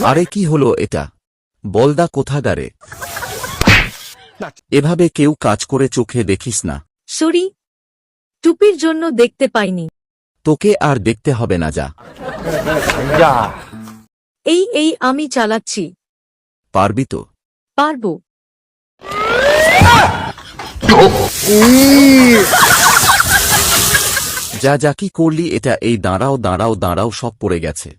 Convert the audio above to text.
আরে কি হলো এটা? বলদা কোথাগারে? এভাবে কেউ কাজ করে চোখে দেখিস না। সরি, টুপির জন্য দেখতে পাইনি। তোকে আর দেখতে হবে না, যা। এই আমি চালাচ্ছি। পারবি তো? পারবো। যা যা, কি করলি এটা? এই দাঁড়াও দাঁড়াও দাঁড়াও, সব পড়ে গেছে।